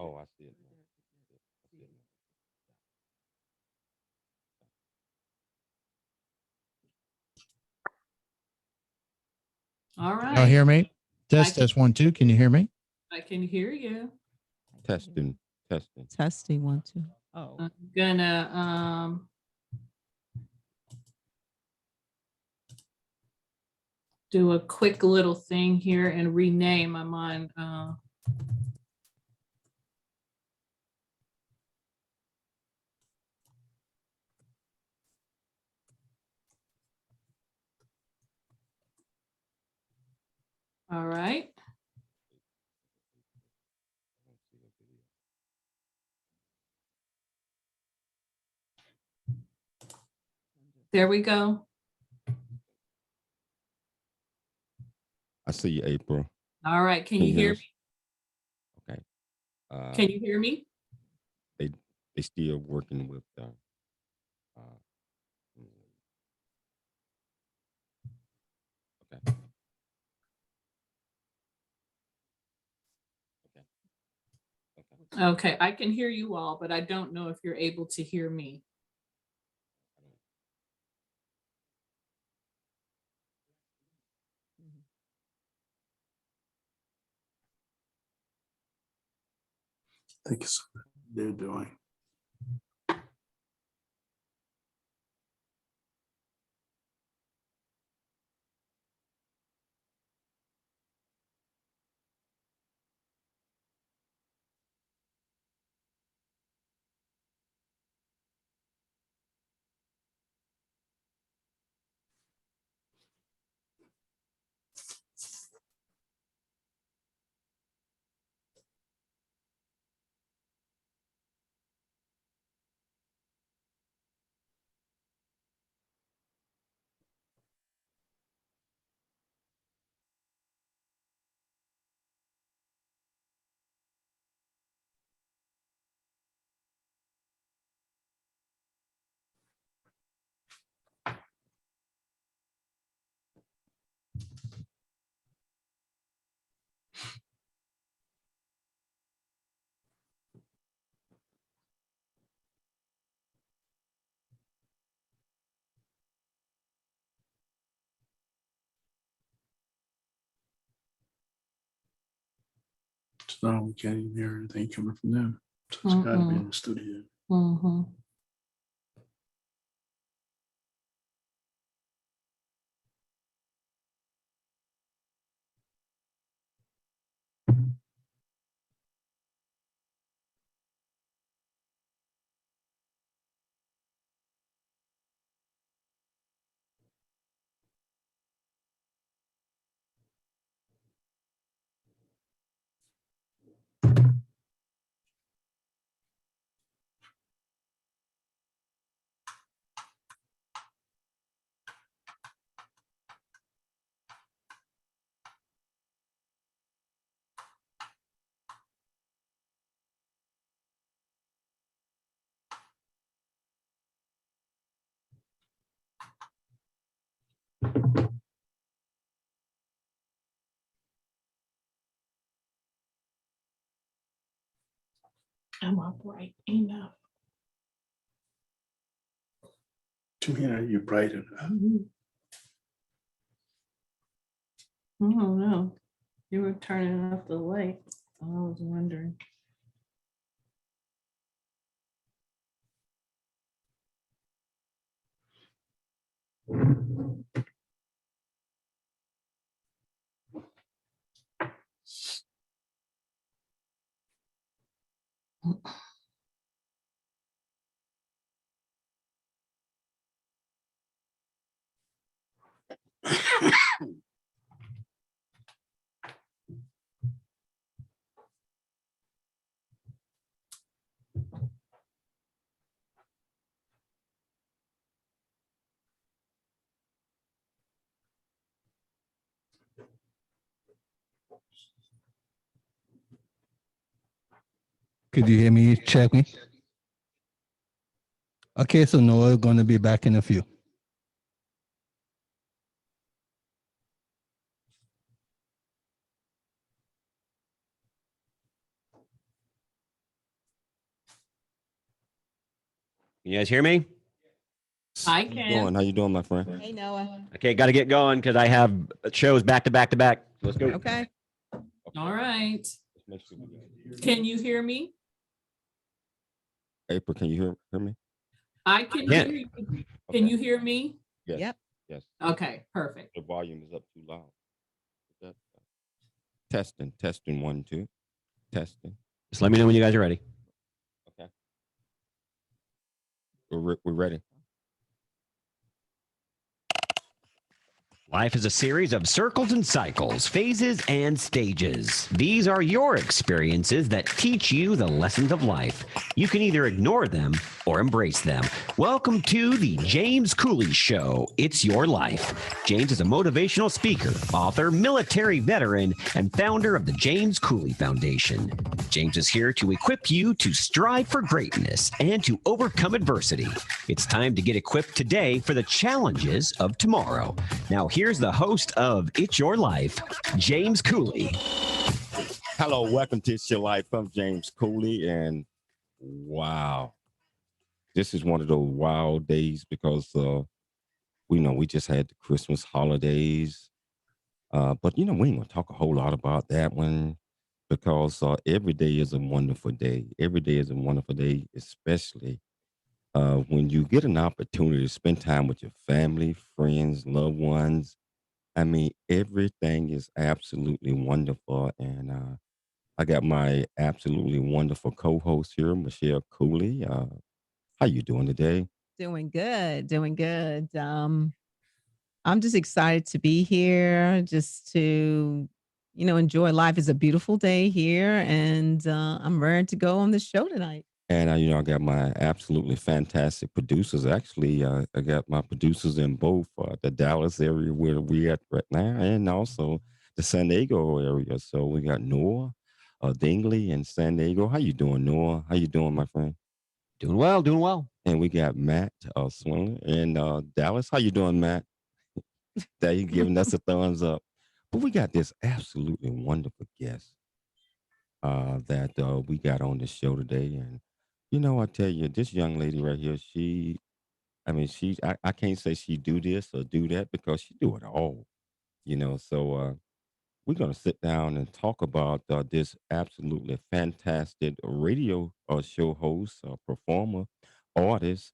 Oh, I see it now. I see it All Y'all right. hear me? I Test 1 2. Can you hear me? I can hear you. Testing, testing. Testing 1 2. Oh, I'm gonna do a quick little thing here and rename. I'm on all right. There we go. I see you, April. All right. Can you hear us? me? Okay. Can you hear me? They still working with uh, okay. Okay. Okay, I can hear you all, but I don't know if you're able to hear me. I think it's what they're doing. So we can't even hear anything coming from them. So it's got to be in the studio. Mm-hmm. I'm upright enough. To me, you're bright enough. Oh no, you were turning off the light. I was wondering. Could you hear me? Check me. Okay, so Noah's going to be back in a few. You guys hear me? I How you can. doing? How you doing, my friend? Hey, Noah. Okay, got to get going because I have shows back to back to back. Let's go. Okay. All right. Let's make sure we get- Can you hear me? April, can you hear me? I can Yeah. hear you. Can Okay. you hear me? Yes. Yep. Yes. Okay, perfect. The volume is up too loud. That- Testing, testing, 1, 2. Testing. Just let me know when you guys are ready. Okay. We're ready. Life is a series of circles and cycles, phases and stages. These are your experiences that teach you the lessons of life. You can either ignore them or embrace them. Welcome to the James Cooley Show. It's your life. James is a motivational speaker, author, military veteran, and founder of the James Cooley Foundation. James is here to equip you to strive for greatness and to overcome adversity. It's time to get equipped today for the challenges of tomorrow. Now, here's the host of It's Your Life, James Cooley. Hello, welcome to It's Your Life. I'm James Cooley, and wow, this is one of those wild days because we just had the Christmas holidays, but we ain't gonna talk a whole lot about that one because every day is a wonderful day. Every day is a wonderful day, especially when you get an opportunity to spend time with your family, friends, loved ones. I mean, everything is absolutely wonderful, and I got my absolutely wonderful co-host here, Michelle Cooley. How you doing today? Doing good. Doing good. I'm just excited to be here, just to, enjoy life. It's a beautiful day here, and I'm ready to go on the show tonight. And I got my absolutely fantastic producers. Actually, I got my producers in both the Dallas area where we at right now, and also the San Diego area. So we got Noah, Dingley, and San Diego. How you doing, Noah? How you doing, my friend? Doing well, doing well. And we got Matt Swindler in Dallas. How you doing, Matt? That you giving us a thumbs up. But we got this absolutely wonderful guest that we got on the show today. And, I tell you, this young lady right here, I can't say she do this or do that because she do it all, So we're going to sit down and talk about this absolutely fantastic radio show host, performer, artist,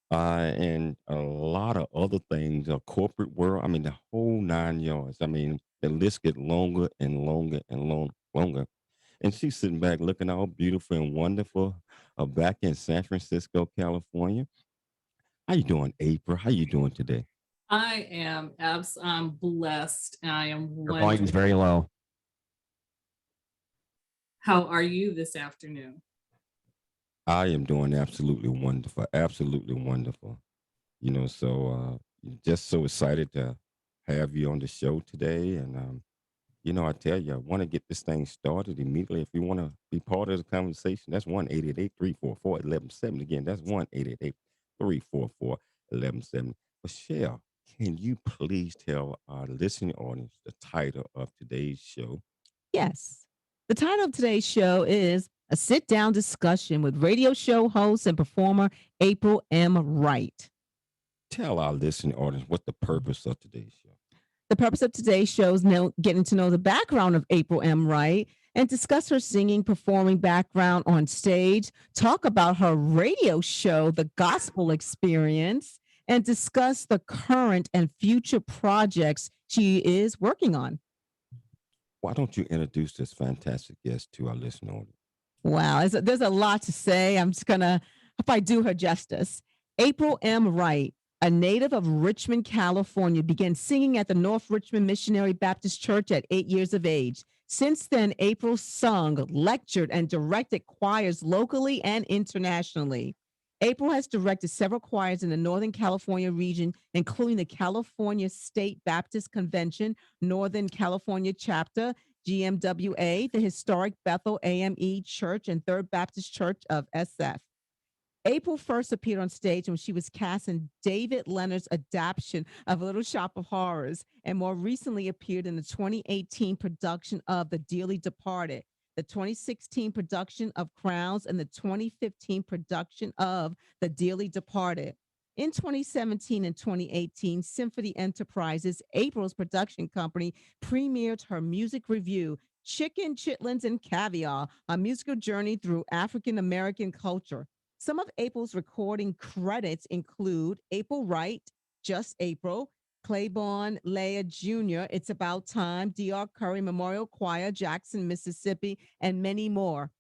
and a lot of other things, corporate world. I mean, the whole 9 yards. I mean, the list get longer and longer and longer. And she's sitting back looking all beautiful and wonderful back in San Francisco, California. How you doing, April? How you doing today? I'm blessed. And I am Your volume's very low. How are you this afternoon? I am doing absolutely wonderful, absolutely wonderful. So just so excited to have you on the show today. And I tell you, I want to get this thing started immediately. If you want to be part of the conversation, that's 1-888-344-1170. Again, that's 1-888-344-1170. Michelle, can you please tell our listening audience the title of today's show? Yes. The title of today's show is A Sit Down Discussion with radio show host and performer April M. Wright. Tell our listening audience what the purpose of today's show. The purpose of today's show is getting to know the background of April M. Wright and discuss her singing, performing background on stage, talk about her radio show, The Gospel Experience, and discuss the current and future projects she is working on. Why don't you introduce this fantastic guest to our listening audience? Wow, there's a lot to say. I'm just gonna, if I do her justice. April M. Wright, a native of Richmond, California, began singing at the North Richmond Missionary Baptist Church at 8 years of age. Since then, April sung, lectured, and directed choirs locally and internationally. April has directed several choirs in the Northern California region, including the California State Baptist Convention, Northern California Chapter, GMWA, the historic Bethel AME Church, and Third Baptist Church of SF. April first appeared on stage when she was cast in David Leonard's adaptation of Little Shop of Horrors, and more recently appeared in the 2018 production of The Dearly Departed. the 2016 production of Crowns, and the 2015 production of The Dearly Departed. In 2017 and 2018, Symphony Enterprises, April's production company, premiered her music review, Chicken, Chitlins, and Caviar, a musical journey through African American culture. Some of April's recording credits include April Wright, Just April, Claiborne Leah Jr., It's About Time, D.R. Curry Memorial Choir, Jackson, Mississippi, and many more.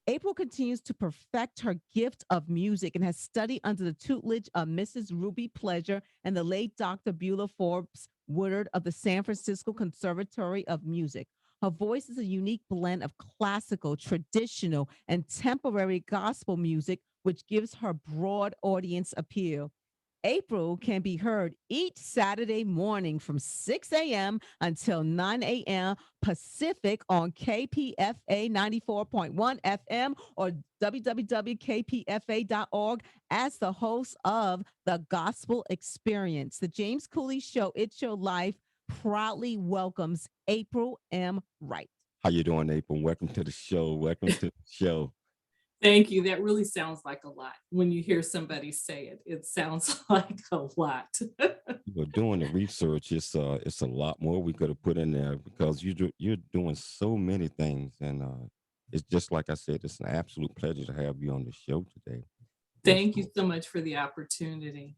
April continues to perfect her gift of music and has studied under the tutelage of Mrs. Ruby Pleasure and the late Dr. Beulah Forbes Woodard of the San Francisco Conservatory of Music. Her voice is a unique blend of classical, traditional, and contemporary gospel music, which gives her broad audience appeal. April can be heard each Saturday morning from 6 a.m. until 9 a.m. Pacific on KPFA 94.1 FM or www.kpfa.org as the host of The Gospel Experience. The James Cooley Show, It's Your Life, proudly welcomes April M. Wright. How you doing, April? Welcome to the show. Welcome to the show. Thank you. That really sounds like a lot. When you hear somebody say it, it sounds like a lot. We're doing the research. It's a lot more we could have put in there because you're doing so many things, and it's just like I said, it's an absolute pleasure to have you on the show today. Thank you so much for the opportunity.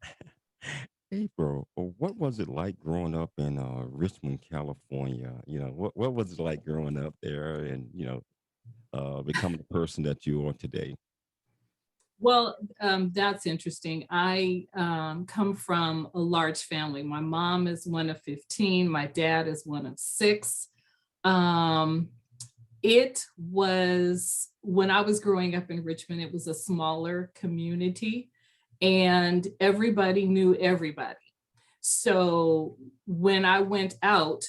April, what was it like growing up in Richmond, California? You know, what was it like growing up there, and becoming the person that you are today? Well, that's interesting. I come from a large family. My mom is one of 15. My dad is one of 6. It was, when I was growing up in Richmond, it was a smaller community and everybody knew everybody. So when I went out,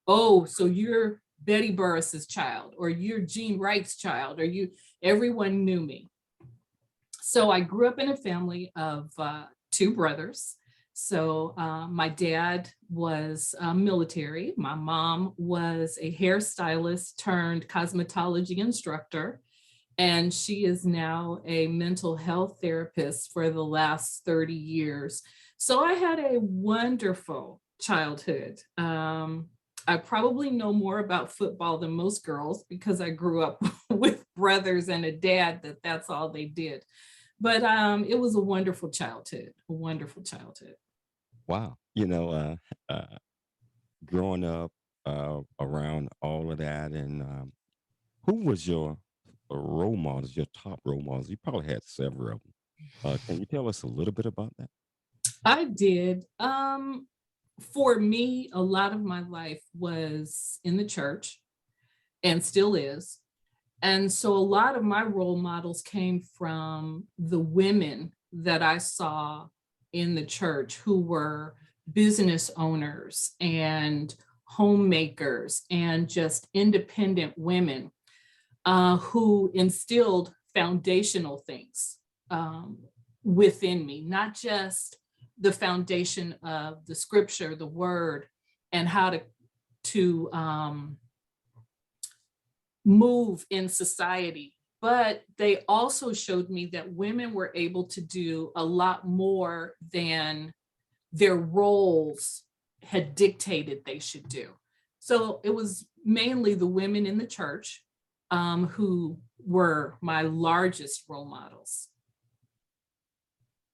oh, so you're Betty Burris's child, or you're Jean Wright's child, or everyone knew me. So I grew up in a family of 2 brothers. So my dad was military. My mom was a hairstylist turned cosmetology instructor. And she is now a mental health therapist for the last 30 years. So I had a wonderful childhood. I probably know more about football than most girls because I grew up with brothers and a dad that's all they did. But it was a wonderful childhood, a wonderful childhood. Wow. Growing up around all of that, and who was your role models, your top role models? You probably had several of them. Can you tell us a little bit about that? I did. For me, a lot of my life was in the church and still is. And so a lot of my role models came from the women that I saw in the church who were business owners and homemakers and just independent women who instilled foundational things within me, not just the foundation of the scripture, the word, and how to move in society. But they also showed me that women were able to do a lot more than their roles had dictated they should do. So it was mainly the women in the church who were my largest role models.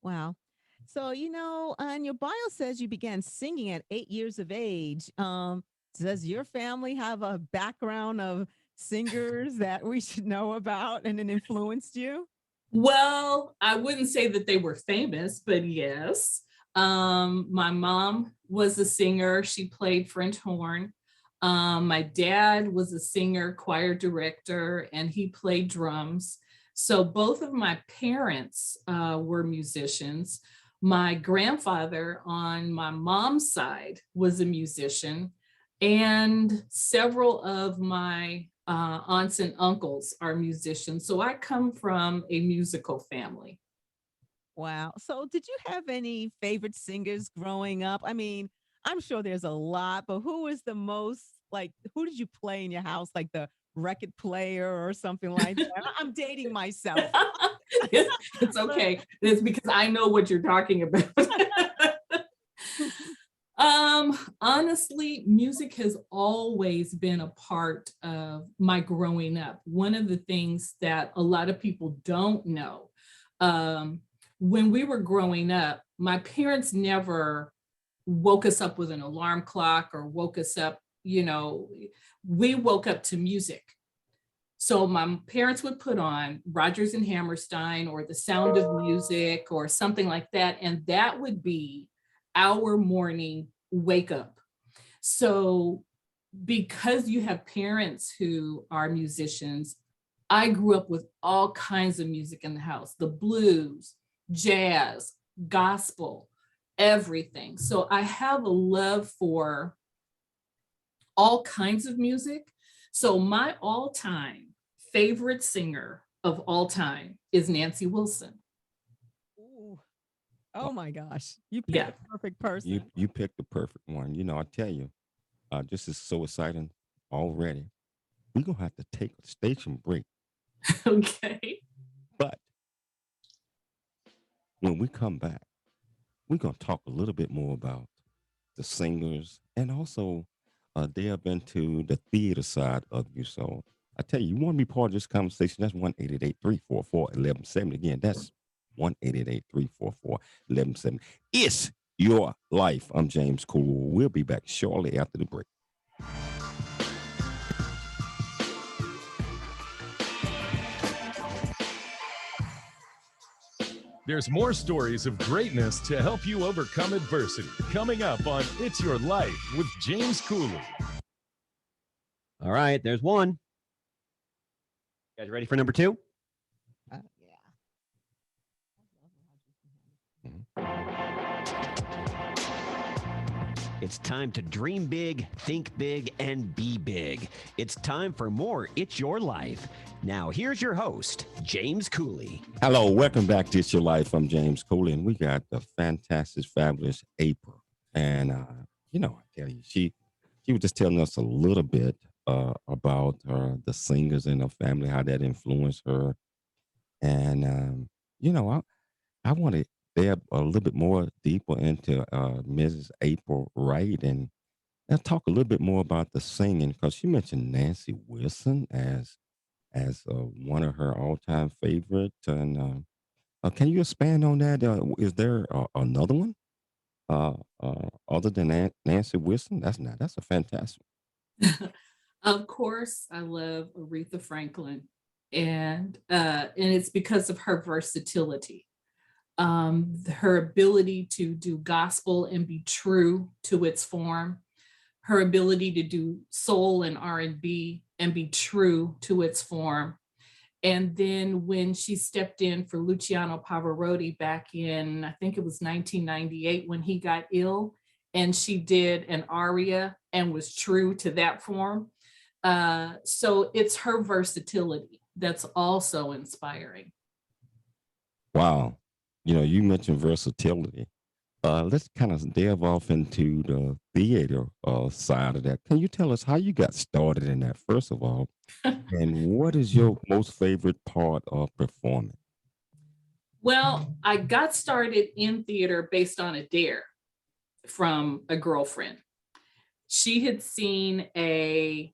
Wow. So, and your bio says you began singing at 8 years of age. Does your family have a background of singers that we should know about and it influenced you? Well, I wouldn't say that they were famous, but yes. My mom was a singer. She played French horn. My dad was a singer, choir director, and he played drums. So both of my parents were musicians. My grandfather on my mom's side was a musician, and several of my aunts and uncles are musicians. So I come from a musical family. Wow. So did you have any favorite singers growing up? I mean, I'm sure there's a lot, but who was the most, like, who did you play in your house? Like the record player or something like that. I'm dating myself. It's okay. It's because I know what you're talking about. Honestly, music has always been a part of my growing up. One of the things that a lot of people don't know, when we were growing up, my parents never woke us up with an alarm clock or woke us up, we woke up to music. So my parents would put on Rodgers and Hammerstein or The Sound of Music or something like that. And that would be our morning wake up. So because you have parents who are musicians, I grew up with all kinds of music in the house, the blues, jazz, gospel, everything. So I have a love for all kinds of music. So my all-time favorite singer of all time is Nancy Wilson. Ooh. Oh my gosh. You picked Yeah. the perfect person. You picked the perfect one. I tell you, this is so exciting already. We're gonna have to take a station break. Okay. But when we come back, we're gonna talk a little bit more about the singers and also delve into the theater side of you. So I tell you, you want to be part of this conversation, that's 1-888-344-1170. Again, that's 1-888-344-1170. It's your life. I'm James Cool. We'll be back shortly after the break. There's more stories of greatness to help you overcome adversity. Coming up on It's Your Life with James Cooley. All right, there's one. You guys ready for number two? Yeah. It's time to dream big, think big, and be big. It's time for more It's Your Life. Now, here's your host, James Cooley. Hello, welcome back to It's Your Life. I'm James Cooley, and we got the fantastic, fabulous April. And, I tell you, she was just telling us a little bit about the singers in her family, how that influenced her. And, I want to delve a little bit more deeper into Mrs. April Wright and talk a little bit more about the singing because she mentioned Nancy Wilson as one of her all-time favorites. And can you expand on that? Is there another one other than Nancy Wilson? That's a fantastic. Of course, I love Aretha Franklin, and it's because of her versatility, her ability to do gospel and be true to its form, her ability to do soul and R&B and be true to its form. And then when she stepped in for Luciano Pavarotti back in, I think it was 1998 when he got ill, and she did an aria and was true to that form. So it's her versatility that's also inspiring. Wow. You mentioned versatility. Let's kind of delve off into the theater side of that. Can you tell us how you got started in that, first of all? And what is your most favorite part of performing? Well, I got started in theater based on a dare from a girlfriend. She had seen a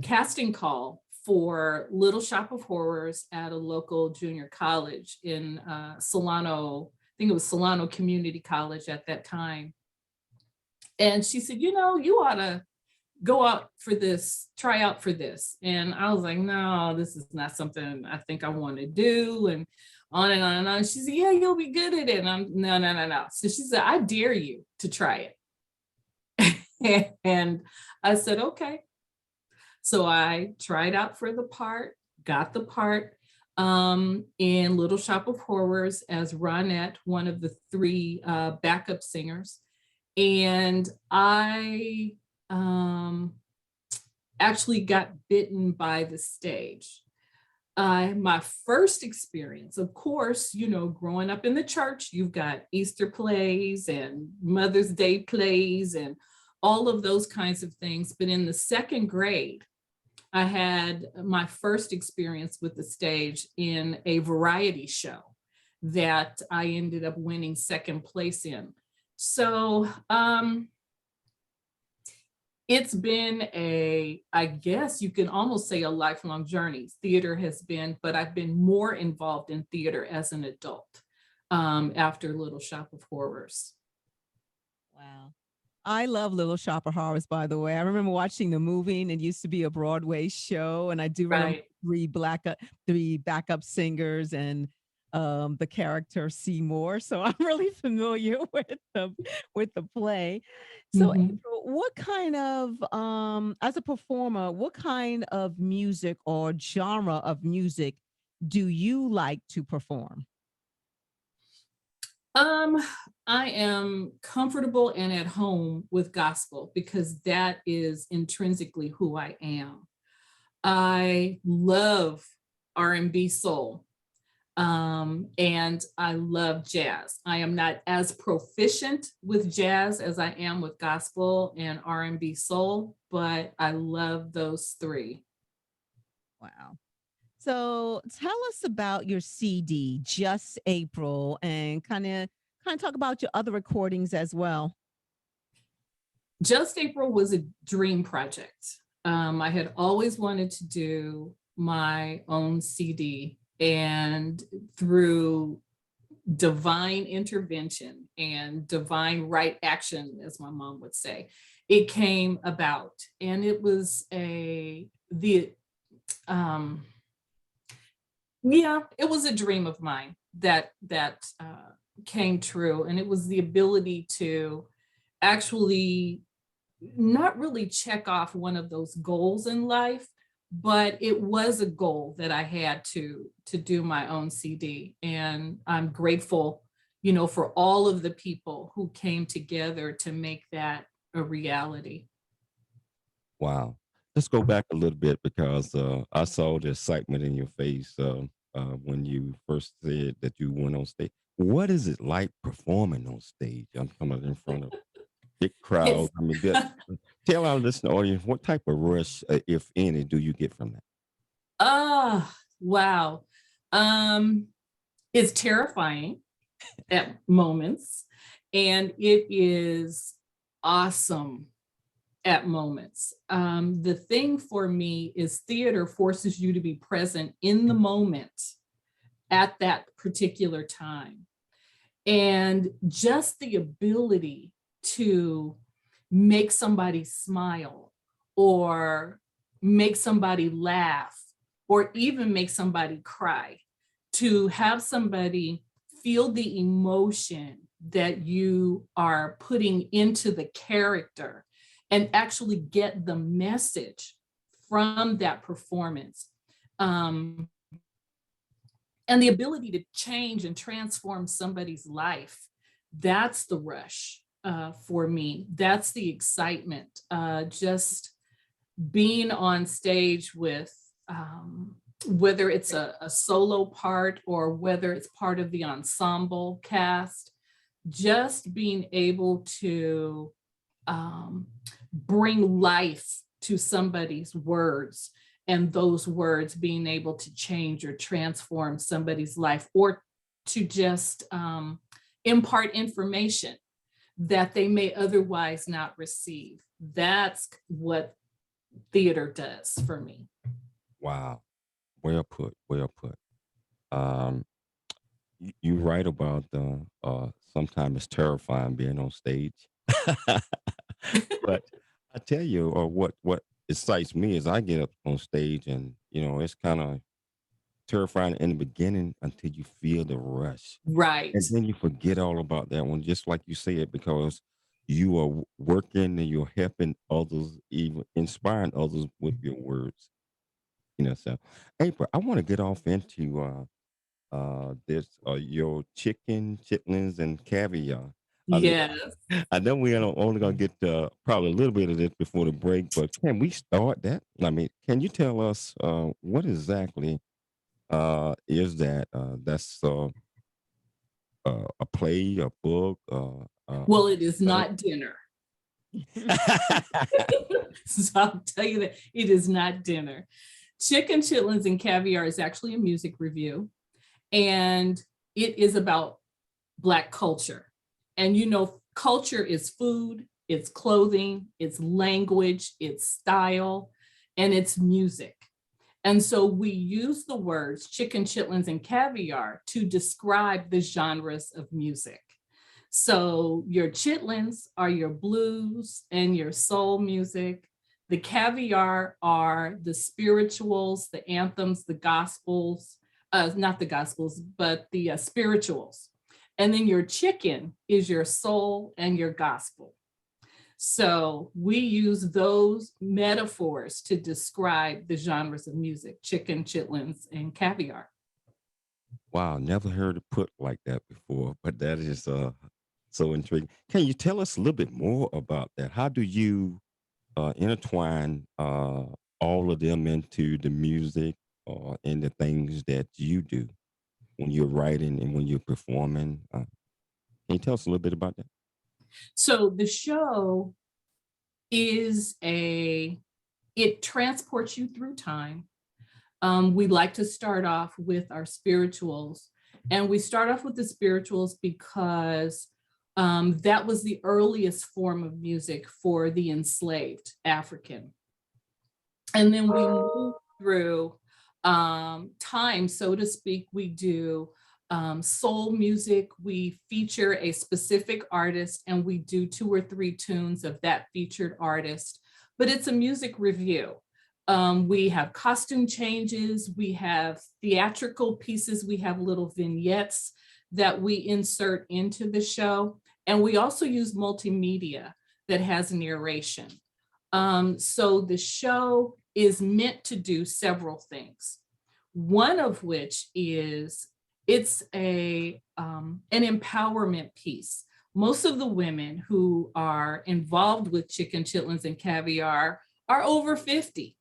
casting call for Little Shop of Horrors at a local junior college in Solano. I think it was Solano Community College at that time. And she said, you ought to go out for this, try out for this. And I was like, no, this is not something I think I want to do. And on and on and on. She said, yeah, you'll be good at it. And I'm no. So she said, I dare you to try it. And I said, okay. So I tried out for the part, got the part in Little Shop of Horrors as Ronette, one of the three backup singers. And I actually got bitten by the stage. My first experience, of course, growing up in the church, you've got Easter plays and Mother's Day plays and all of those kinds of things. But in the second grade, I had my first experience with the stage in a variety show that I ended up winning second place in. So it's been I guess you can almost say a lifelong journey. Theater has been, but I've been more involved in theater as an adult after Little Shop of Horrors. Wow. I love Little Shop of Horrors, by the way. I remember watching the movie, and it used to be a Broadway show. And I do remember Right. three backup singers and the character Seymour. So I'm really familiar with the play. So Mhm. April, what kind of as a performer, what kind of music or genre of music do you like to perform? Um, I am comfortable and at home with gospel because that is intrinsically who I am. I love R&B soul. And I love jazz. I am not as proficient with jazz as I am with gospel and R&B soul, but I love those three. Wow. So tell us about your CD, Just April, and kind of talk about your other recordings as well. Just April was a dream project. I had always wanted to do my own CD, and through divine intervention and divine right action, as my mom would say, it came about. And it was it was a dream of mine that came true. And it was the ability to actually not really check off one of those goals in life, but it was a goal that I had to do my own CD. And I'm grateful, for all of the people who came together to make that a reality. Wow. Let's go back a little bit because I saw the excitement in your face when you first said that you went on stage. What is it like performing on stage? I'm coming in front of big Yes. crowds. I mean, tell our listening audience what type of rush, if any, do you get from that? Wow. Um, it's terrifying at moments, and it is awesome at moments. The thing for me is theater forces you to be present in the moment at that particular time. And just the ability to make somebody smile or make somebody laugh or even make somebody cry, to have somebody feel the emotion that you are putting into the character and actually get the message from that performance. And the ability to change and transform somebody's life, that's the rush for me. That's the excitement. Just being on stage with, whether it's a solo part or whether it's part of the ensemble cast, just being able to bring life to somebody's words, and those words being able to change or transform somebody's life, or to just impart information that they may otherwise not receive. That's what theater does for me. Wow. Well put. Well put. Um, you write about sometimes it's terrifying being on stage. But I tell you, or what excites me is I get up on stage and it's kind of terrifying in the beginning until you feel the rush, Right. and then you forget all about that one, just like you said, because you are working and you're helping others, even inspiring others with your words. So April, I want to get off into this your chicken, chitlins, and caviar. I mean, Yes. I know we are only gonna get probably a little bit of this before the break, but can we start that? I mean, can you tell us what exactly is that? That's a play, a book, Well, it is show? not dinner. So I'll tell you that it is not dinner. Chicken Chitlins and Caviar is actually a music review, and it is about Black culture. And you know, culture is food, it's clothing, it's language, it's style, and it's music. And so we use the words chicken chitlins and caviar to describe the genres of music. So your chitlins are your blues and your soul music. The caviar are the spirituals, the anthems, the gospels, not the gospels, but the spirituals. And then your chicken is your soul and your gospel. So we use those metaphors to describe the genres of music, chicken, chitlins, and caviar. Wow, never heard it put like that before, but that is so intriguing. Can you tell us a little bit more about that? How do you intertwine all of them into the music and the things that you do when you're writing and when you're performing? Can you tell us a little bit about that? So the show is it transports you through time. We like to start off with our spirituals, and we start off with the spirituals because that was the earliest form of music for the enslaved African. And then we move through time, so to speak. We do soul music. We feature a specific artist, and we do 2 or 3 tunes of that featured artist, but it's a music review. We have costume changes, we have theatrical pieces, we have little vignettes that we insert into the show, and we also use multimedia that has narration. So the show is meant to do several things. One of which is it's an empowerment piece. Most of the women who are involved with chicken chitlins and caviar are over 50.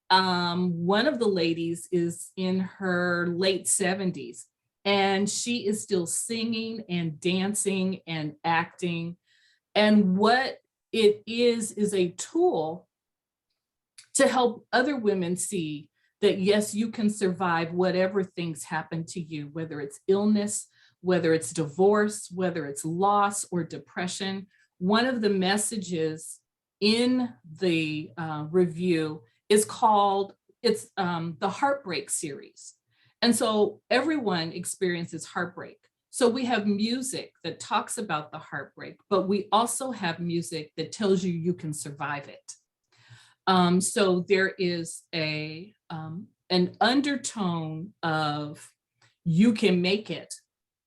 One of the ladies is in her late 70s, and she is still singing and dancing and acting. And what it is a tool to help other women see that, yes, you can survive whatever things happen to you, whether it's illness, whether it's divorce, whether it's loss or depression. One of the messages in the review is called, it's the Heartbreak series. And so everyone experiences heartbreak. So we have music that talks about the heartbreak, but we also have music that tells you you can survive it. So there is an undertone of you can make it.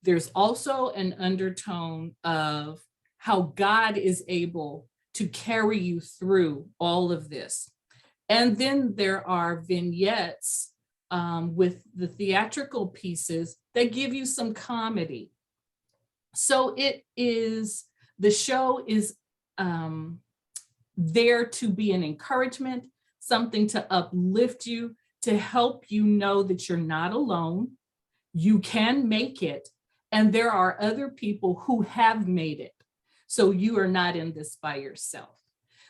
There's also an undertone of how God is able to carry you through all of this. And then there are vignettes with the theatrical pieces that give you some comedy. So the show is there to be an encouragement, something to uplift you, to help you know that you're not alone, you can make it, and there are other people who have made it. So you are not in this by yourself.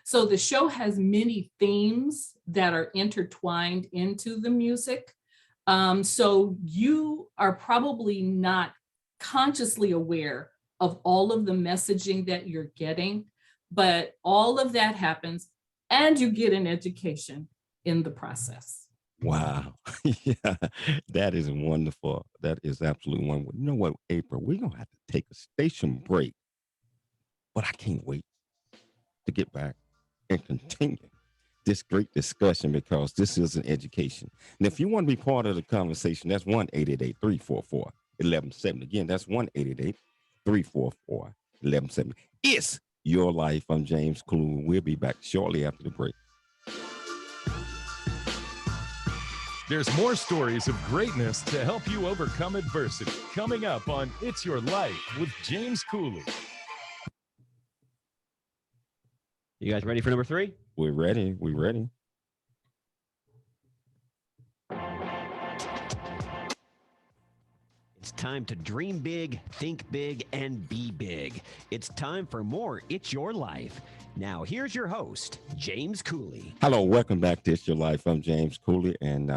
So the show has many themes that are intertwined into the music. So you are probably not consciously aware of all of the messaging that you're getting, but all of that happens, and you get an education in the process. Wow. Yeah, that is wonderful. That is absolutely wonderful. You know what, April, we're going to have to take a station break, but I can't wait to get back and continue this great discussion because this is an education. And if you want to be part of the conversation, that's 1-888-344-1170. Again, that's 1-888-344-1170. It's Your Life. I'm James Cooley. We'll be back shortly after the break. There's more stories of greatness to help you overcome adversity. Coming up on It's Your Life with James Cooley. You guys ready for number 3? We're ready. We're ready. It's time to dream big, think big, and be big. It's time for more It's Your Life. Now, here's your host, James Cooley. Hello, welcome back to It's Your Life. I'm James Cooley, and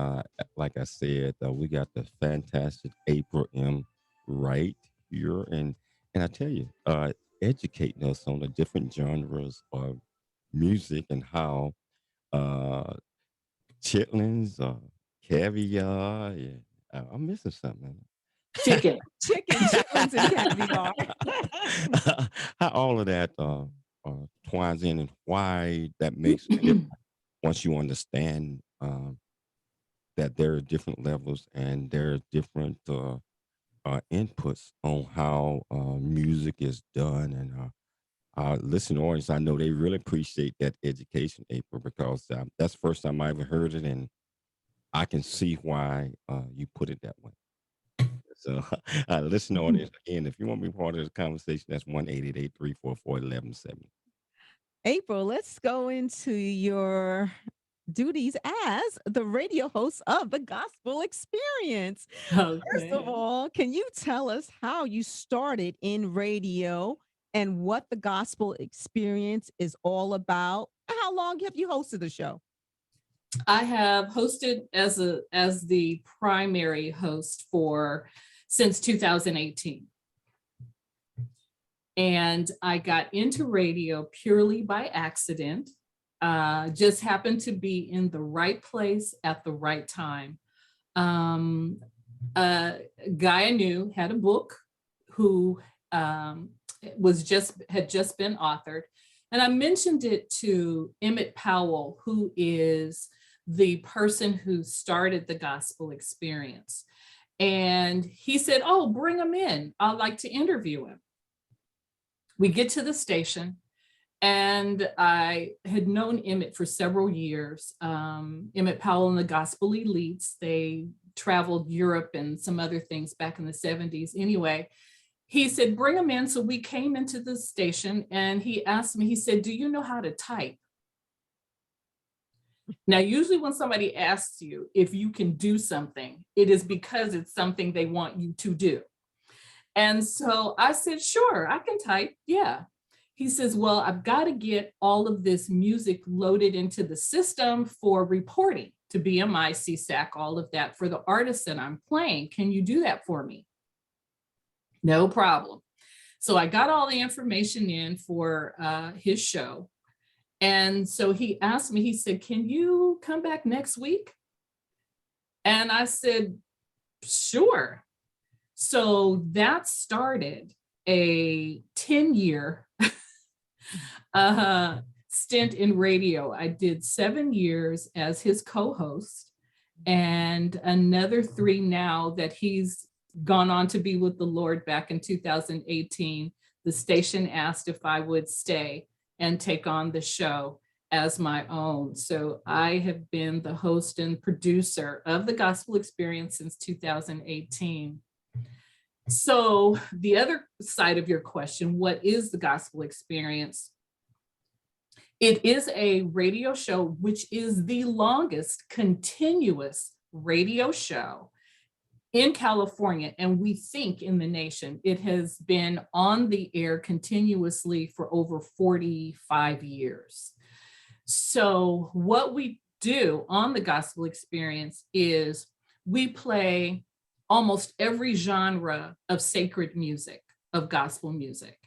like I said, we got the fantastic April M. Wright here, and I tell you, educating us on the different genres of music and how uh, chitlins, caviar, yeah, I'm missing something. Chicken. Chitlins, and caviar. How all of that twines in and why that makes a difference once you understand that there are different levels and there are different inputs on how music is done. And our listening audience, I know they really appreciate that education, April, because that's the first time I ever heard it, and I can see why you put it that way. So, listen audience, again, if you want to be part of the conversation, that's 1-888-344-1170. April, let's go into your duties as the radio host of the Gospel Experience. First of Okay. all, can you tell us how you started in radio and what the Gospel Experience is all about? How long have you hosted the show? I have hosted as the primary host since 2018. And I got into radio purely by accident. Just happened to be in the right place at the right time. A guy I knew had a book who had just been authored. And I mentioned it to Emmett Powell, who is the person who started the Gospel Experience. And he said, "Oh, bring him in. I'd like to interview him." We get to the station, and I had known Emmett for several years. Emmett Powell and the Gospel Elites, they traveled Europe and some other things back in the 70s. Anyway, he said, "Bring him in." So we came into the station, and he asked me, he said, "Do you know how to type?" Now, usually when somebody asks you if you can do something, it is because it's something they want you to do. And so I said, "Sure, I can type. Yeah." He says, "Well, I've got to get all of this music loaded into the system for reporting to BMI, CSAC, all of that for the artists that I'm playing. Can you do that for me?" No problem. So I got all the information in for his show. And so he asked me, he said, "Can you come back next week?" And I said, "Sure." So that started a 10-year stint in radio. I did 7 years as his co-host and another 3 now that he's gone on to be with the Lord. Back in 2018, the station asked if I would stay and take on the show as my own. So I have been the host and producer of the Gospel Experience since 2018. So the other side of your question, what is the Gospel Experience? It is a radio show, which is the longest continuous radio show in California, and we think in the nation. It has been on the air continuously for over 45 years. So what we do on the Gospel Experience is we play almost every genre of sacred music, of gospel music,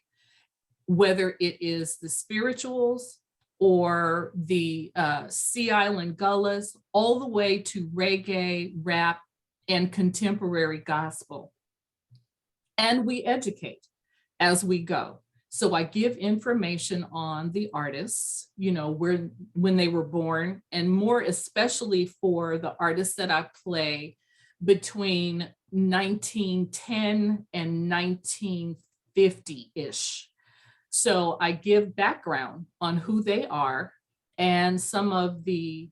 whether it is the spirituals or the Sea Island Gullahs, all the way to reggae, rap, and contemporary gospel. And we educate as we go. So I give information on the artists, when they were born, and more especially for the artists that I play between 1910 and 1950-ish. So I give background on who they are and some of the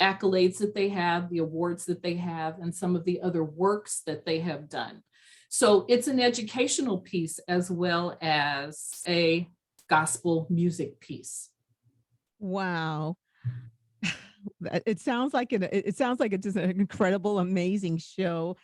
accolades that they have, the awards that they have, and some of the other works that they have done. So it's an educational piece as well as a gospel music piece. Wow. It sounds like it's just an incredible, amazing show.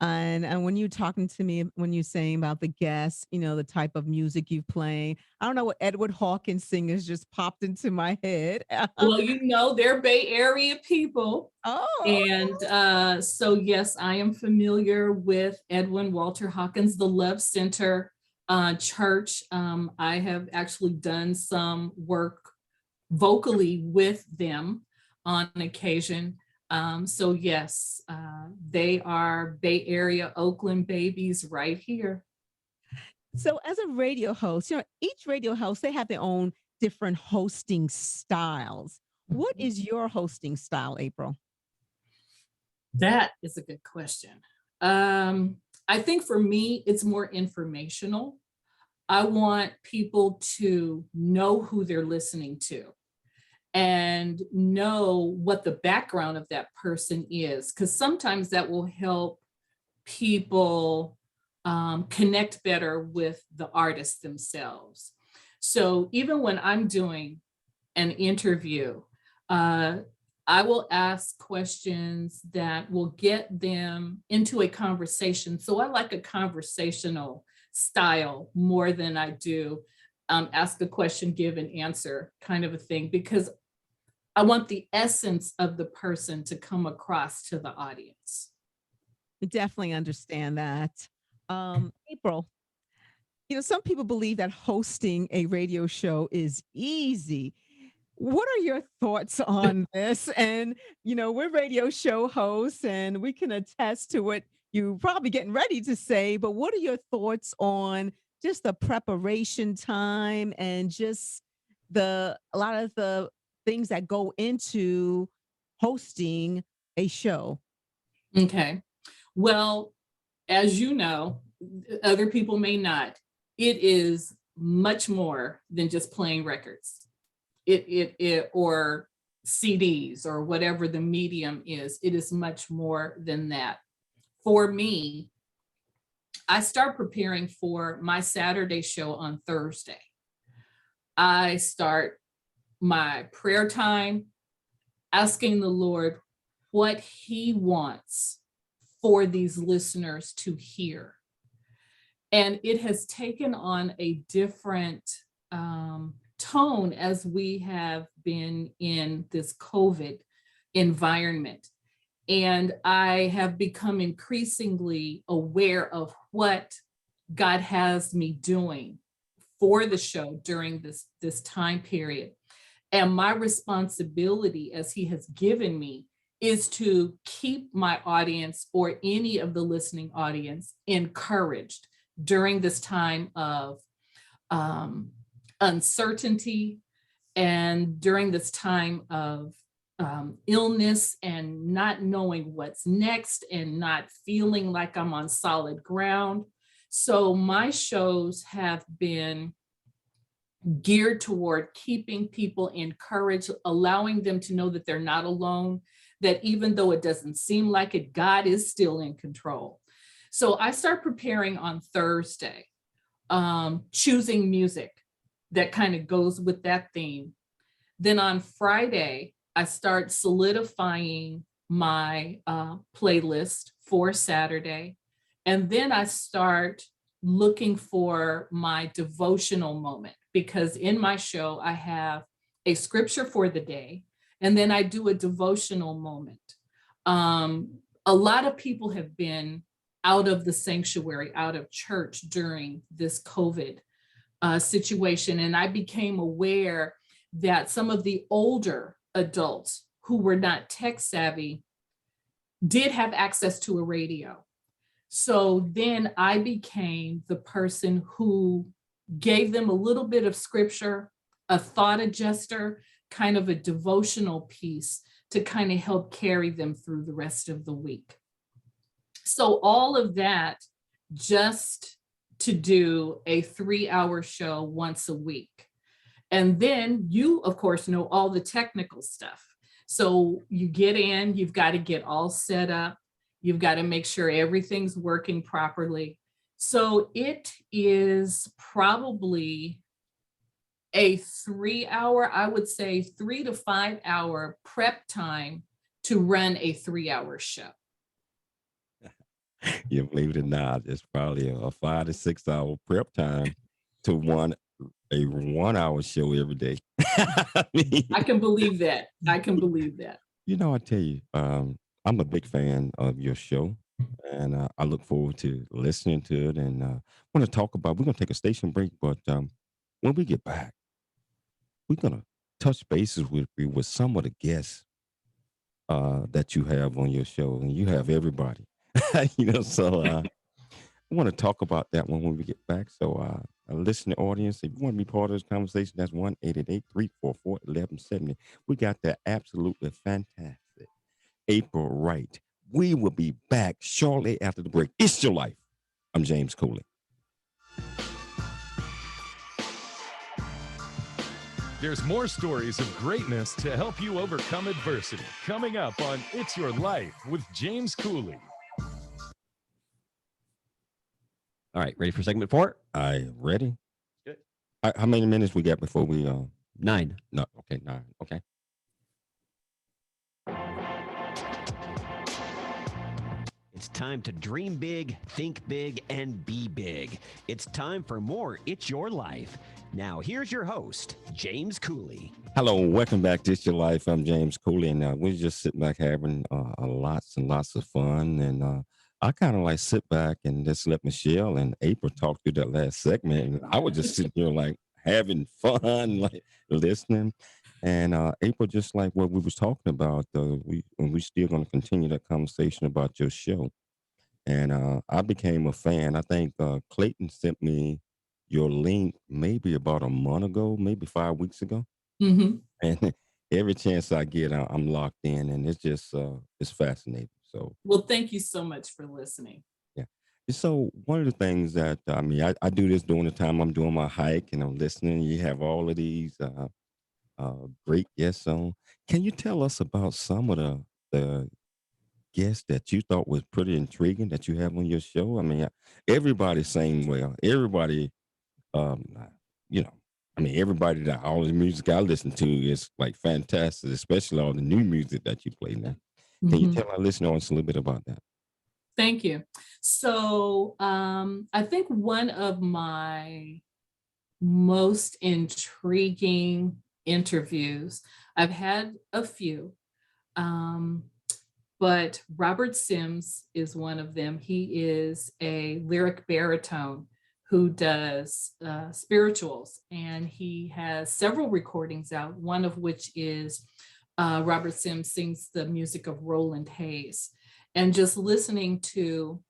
And when you're talking to me, when you're saying about the guests, the type of music you play, I don't know what Edward Hawkins singers just popped into my head. Well, they're Bay Area people. Oh, And so, yes, I am familiar with Edwin Walter Hawkins, the Love Center Church. I have actually done some work vocally with them on occasion. So, yes, they are Bay Area Oakland babies right here. so as a radio host, each radio host, they have their own different hosting styles. What is your hosting style, April? That is a good question. I think for me, it's more informational. I want people to know who they're listening to and know what the background of that person is, because sometimes that will help people connect better with the artists themselves. So even when I'm doing an interview, I will ask questions that will get them into a conversation. So I like a conversational style more than I do ask a question, give an answer kind of a thing, because I want the essence of the person to come across to the audience. I definitely understand that. April, some people believe that hosting a radio show is easy. What are your thoughts on this? And, we're radio show hosts and we can attest to what you're probably getting ready to say, but what are your thoughts on just the preparation time and just a lot of the things that go into hosting a show? Okay. Well, as you know, other people may not, it is much more than just playing records. It or CDs or whatever the medium is. It is much more than that. For me, I start preparing for my Saturday show on Thursday. I start my prayer time asking the Lord what He wants for these listeners to hear. And it has taken on a different tone as we have been in this COVID environment. And I have become increasingly aware of what God has me doing for the show during this time period. And my responsibility, as He has given me, is to keep my audience or any of the listening audience encouraged during this time of uncertainty and during this time of illness and not knowing what's next and not feeling like I'm on solid ground. So my shows have been geared toward keeping people encouraged, allowing them to know that they're not alone, that even though it doesn't seem like it, God is still in control. So I start preparing on Thursday, choosing music that kind of goes with that theme. Then on Friday, I start solidifying my playlist for Saturday. And then I start looking for my devotional moment, because in my show, I have a scripture for the day, and then I do a devotional moment. A lot of people have been out of the sanctuary, out of church during this COVID situation. And I became aware that some of the older adults who were not tech savvy did have access to a radio. So then I became the person who gave them a little bit of scripture, a thought adjuster, kind of a devotional piece to kind of help carry them through the rest of the week. So all of that just to do a 3-hour show once a week. And then you, of course, know all the technical stuff. So you get in, you've got to get all set up. You've got to make sure everything's working properly. So it is probably a 3-hour, I would say 3 to 5 hour prep time to run a 3-hour show. Yeah, believe it or not, it's probably a 5 to 6 hour prep time to a 1 hour show every day. I mean, I can believe that. I can believe that. I tell you, I'm a big fan of your show, and I look forward to listening to it. And want to talk about. We're gonna take a station break, but when we get back, we're gonna touch bases with you with some of the guests that you have on your show, and you have everybody. So I want to talk about that one when we get back. So, a listening audience, if you want to be part of this conversation, that's 1-888-344-1170. We got the absolutely fantastic April Wright. We will be back shortly after the break. It's your life. I'm James Cooley. There's more stories of greatness to help you overcome adversity. Coming up on It's Your Life with James Cooley. All right, ready for segment 4? I ready? Good. How many minutes we got before we 9. No, okay, 9. Okay. It's time to dream big, think big, and be big. It's time for more It's Your Life. Now, here's your host, James Cooley. Hello, welcome back to It's Your Life. I'm James Cooley, and we're just sitting back having lots and lots of fun. And I kind of like sit back and just let Michelle and April talk through that last segment. And I was just sitting here like having fun, like listening. And April, just like what we was talking about, we still going to continue that conversation about your show. And I became a fan. I think Clayton sent me your link maybe about a month ago, maybe 5 weeks ago. Mhm. And every chance I get, I'm locked in, and it's just it's fascinating. So Well, thank you so much for listening. yeah. So one of the things that I do this during the time I'm doing my hike and I'm listening. You have all of these great guests on. Can you tell us about some of the guests that you thought was pretty intriguing that you have on your show? I mean, everybody sing well. Everybody, um, you know, everybody that all the music I listen to is like fantastic, especially all the new music that you play now. Can you Mhm. tell our listeners a little bit about that? Thank you. So I think one of my most intriguing interviews, I've had a few, um, but Robert Sims is one of them. He is a lyric baritone who does spirituals, and he has several recordings out, one of which is Robert Sims sings the music of Roland Hayes. And just listening to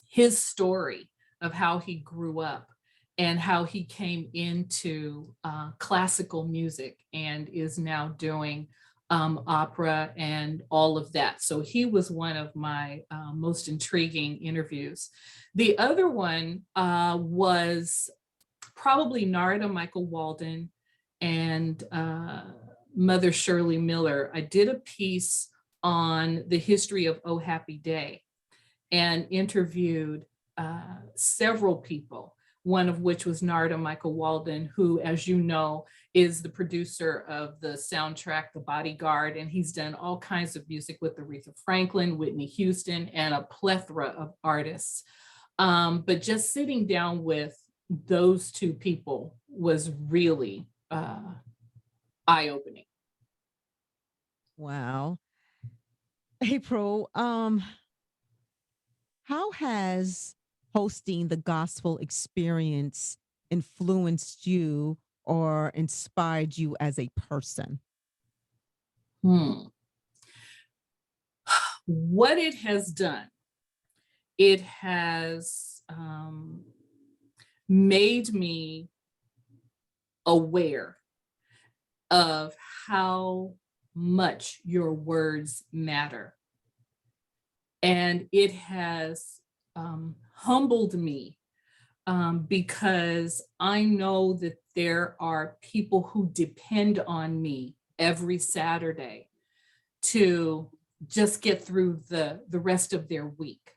his story of how he grew up and how he came into classical music and is now doing opera and all of that. So he was one of my most intriguing interviews. The other one was probably Narada Michael Walden and Mother Shirley Miller. I did a piece on the history of Oh Happy Day and interviewed several people, one of which was Narada Michael Walden, who, as you know, is the producer of the soundtrack, The Bodyguard, and he's done all kinds of music with Aretha Franklin, Whitney Houston, and a plethora of artists. But just sitting down with those two people was really eye-opening. Wow. April, how has hosting the gospel experience influenced you or inspired you as a person? What it has done, it has made me aware of how much your words matter. And it has humbled me because I know that there are people who depend on me every Saturday to just get through the rest of their week.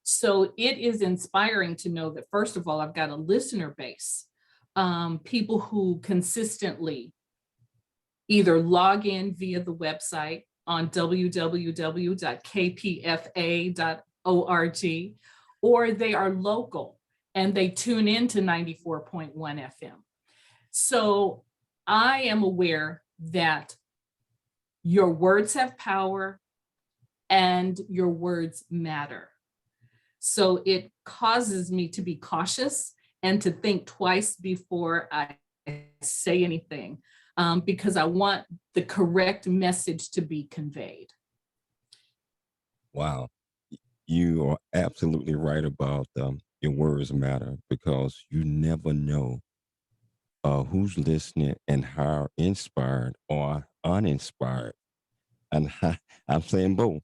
So it is inspiring to know that, first of all, I've got a listener base, people who consistently either log in via the website on www.kpfa.org, or they are local and they tune into 94.1 FM. So I am aware that your words have power and your words matter. So it causes me to be cautious and to think twice before I say anything, because I want the correct message to be conveyed. Wow. You are absolutely right about your words matter, because you never know who's listening and how inspired or uninspired. And I'm saying both.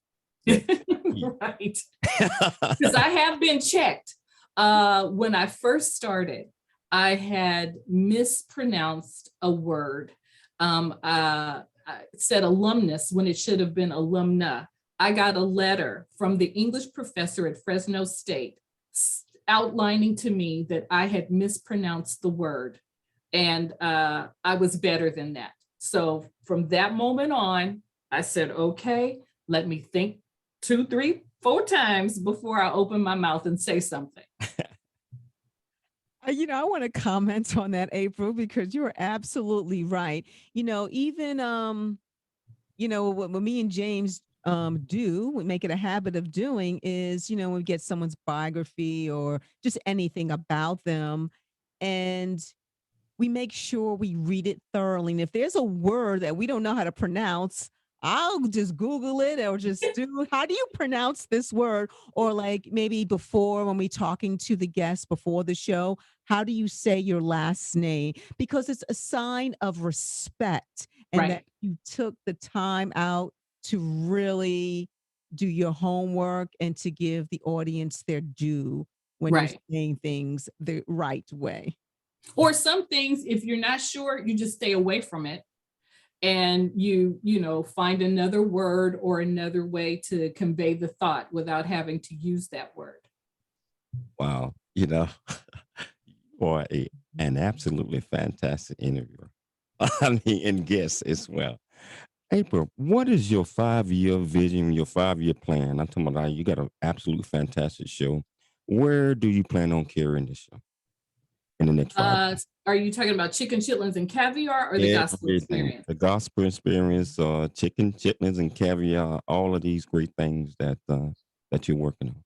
Right. Because I have been checked. When I first started, I had mispronounced a word. I said alumnus when it should have been alumna. I got a letter from the English professor at Fresno State outlining to me that I had mispronounced the word, and I was better than that. So from that moment on, I said, okay, let me think 2, 3, 4 times before I open my mouth and say something. I want to comment on that, April, because you're absolutely right. Even what me and James we make it a habit of doing is, when we get someone's biography or just anything about them, and we make sure we read it thoroughly. And if there's a word that we don't know how to pronounce, I'll just Google it or just do, how do you pronounce this word? Or like maybe before, when we talking to the guests before the show, how do you say your last name? Because it's a sign of respect, and Right. that you took the time out to really do your homework and to give the audience their due when you're Right. saying things the right way. Or some things, if you're not sure, you just stay away from it, and you find another word or another way to convey the thought without having to use that word. Wow. Or an absolutely fantastic interviewer. I mean, and guest as well. April, what is your 5-year vision, your 5-year plan? I'm talking about you got an absolute fantastic show. Where do you plan on carrying this show in the next 5 years? Are you talking about chicken chitlins and caviar, or the gospel Everything. experience? The gospel experience, chicken, chitlins, and caviar, all of these great things that you're working on.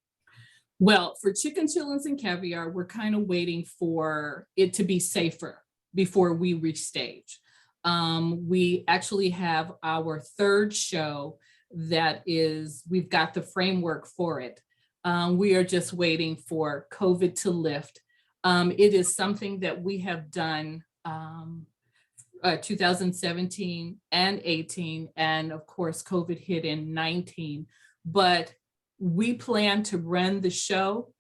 Well, for chicken chitlins and caviar, we're kind of waiting for it to be safer before we reach stage. We actually have our 3rd show we've got the framework for it. We are just waiting for COVID to lift. It is something that we have done 2017 and 18, and of course COVID hit in 19, but we plan to run the show,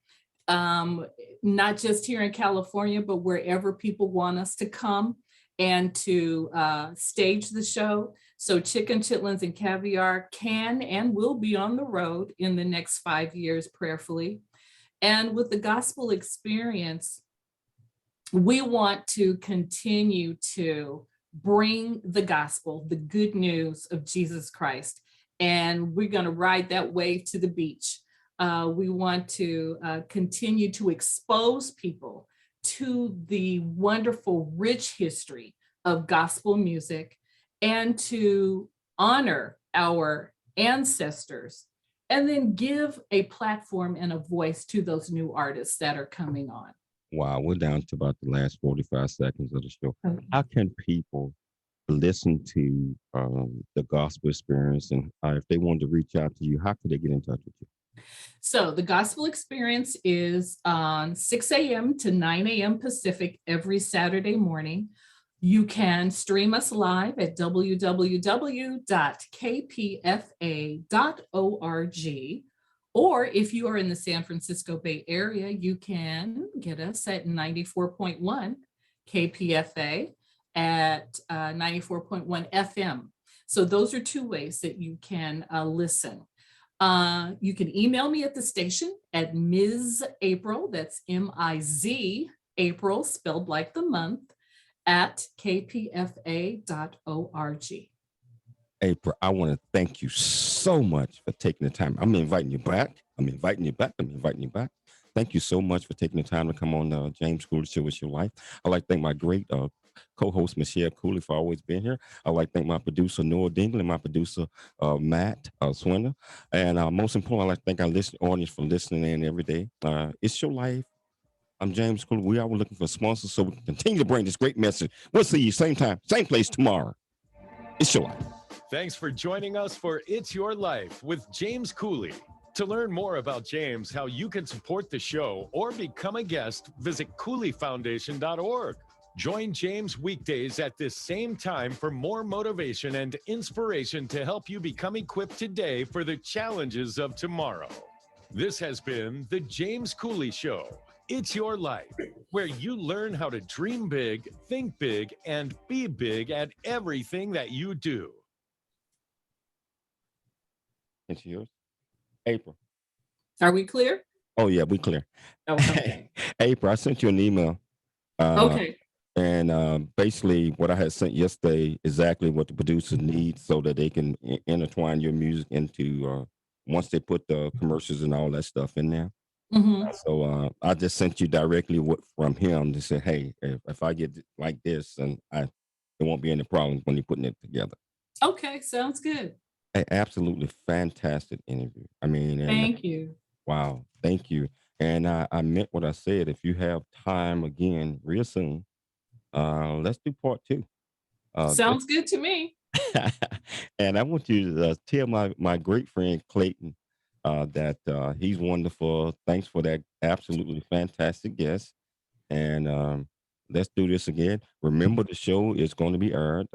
not just here in California, but wherever people want us to come and to stage the show. So chicken, chitlins, and caviar can and will be on the road in the next 5 years, prayerfully. And with the gospel experience, we want to continue to bring the gospel, the good news of Jesus Christ, and we're going to ride that wave to the beach. We want to continue to expose people to the wonderful, rich history of gospel music, and to honor our ancestors, and then give a platform and a voice to those new artists that are coming on. Wow, we're down to about the last 45 seconds of the show. Okay. How can people listen to the gospel experience, and if they wanted to reach out to you, how could they get in touch with you? So the gospel experience is on 6 a.m. to 9 a.m. Pacific every Saturday morning. You can stream us live at www.kpfa.org. Or if you are in the San Francisco Bay Area, you can get us at 94.1 KPFA at 94.1 FM. So those are 2 ways that you can listen. You can email me at the station at Ms. April, that's M-I-Z, April, spelled like the month, at kpfa.org. April, I want to thank you so much for taking the time. I'm inviting you back. I'm inviting you back. I'm inviting you back. Thank you so much for taking the time to come on the James Cooley Show with your life. I'd like to thank my great co-host Michelle Cooley for always being here. I'd like to thank my producer Noah Dingley and my producer Matt Swinner. And most importantly, I'd like to thank our audience for listening in every day. It's your life. I'm James Cooley. We are looking for sponsors so we can continue to bring this great message. We'll see you same time, same place tomorrow. It's your life. Thanks for joining us for It's Your Life with James Cooley. To learn more about James, how you can support the show, or become a guest, visit CooleyFoundation.org. Join James weekdays at this same time for more motivation and inspiration to help you become equipped today for the challenges of tomorrow. This has been The James Cooley Show. It's Your Life, where you learn how to dream big, think big, and be big at everything that you do. It's yours. April. Are we clear? Oh, yeah, we clear. Okay. April, I sent you an email. Okay. And basically what I had sent yesterday, exactly what the producers need so that they can intertwine your music into, once they put the commercials and all that stuff in there. Mm-hmm. So I just sent you directly from him to say, hey, if I get like this, and there won't be any problems when you're putting it together. Okay, sounds good. Absolutely fantastic interview. I mean, and Thank you. wow, thank you. And I meant what I said. If you have time again real soon, let's do part 2. Sounds good to me. And I want you to tell my great friend Clayton that he's wonderful. Thanks for that absolutely fantastic guest. And let's do this again. Remember, the show is going to be aired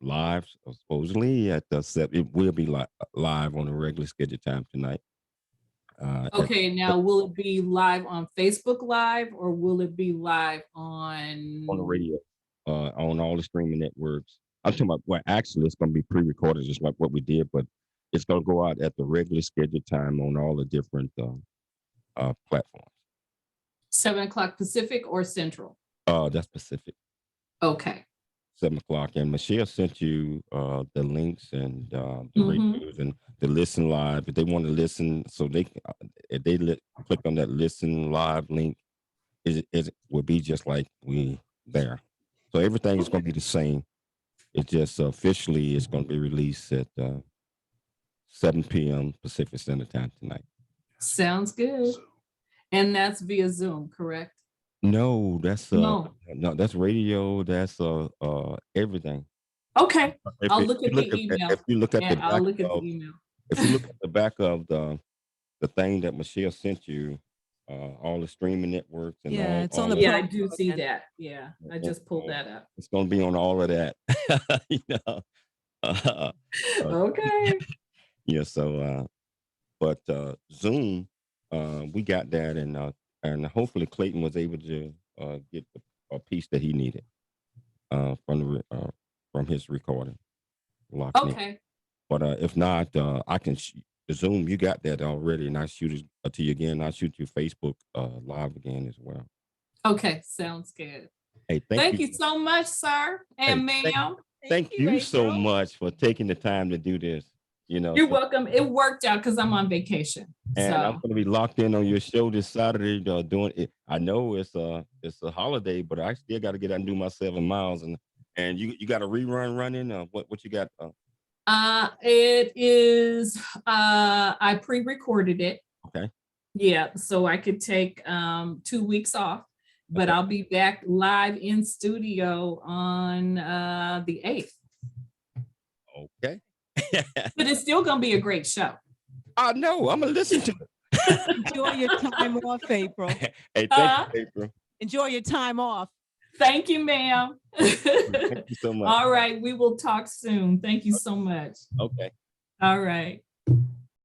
live, supposedly at the it will be live on a regular scheduled time tonight. Okay, now will it be live on Facebook Live or will it be live on the radio, on all the streaming networks? I'm talking about, well, actually, it's going to be pre-recorded just like what we did, but it's going to go out at the regular scheduled time on all the different platforms. 7:00 Pacific or Central? That's Pacific. Okay. 7:00. And Michelle sent you the links and the Mhm. radios and the listen live. If they want to listen, so they if they click on that listen live link, it will be just like we there. So everything is going to be the same. It's just officially it's going to be released at 7 p.m. Pacific Standard Time tonight. Sounds good. And that's via Zoom, correct? No, that's No. that's radio. That's everything. Okay. If I'll you- look you at the email. if you look at the And I'll back look at the of, email. if you look at the back of the thing that Michelle sent you, all the streaming networks and Yeah, all, it's on all the of Yeah, I it, do see program. that. Yeah, I just pulled that up. it's going to be on all of that. You know. Okay. Yeah. So, but Zoom, we got that, and hopefully Clayton was able to get a piece that he needed from his recording. Locked in. Okay. But if not, I can Zoom. You got that already, and I shoot it to you again. I shoot you Facebook live again as well. Okay. Sounds good. Hey, Thank you so much, sir and Hey, ma'am. Thank you so April. much for taking the time to do this. You know, You're welcome. It worked out because I'm on vacation. and I'm So going to be locked in on your show this Saturday. Doing it. I know it's a holiday, but I still got to get out and do my 7 miles. And you got a rerun running. What you got? it is I pre-recorded it. Okay. Yeah, so I could take 2 weeks off, but Okay. I'll be back live in studio on the 8th. Okay. But it's still gonna be a great show. I know. I'm gonna listen to it. Enjoy your time off, April. Hey, thank you, April. Enjoy your time off. Thank you, ma'am. Thank you so much. All right, we will talk soon. Thank you so much. Okay. All right.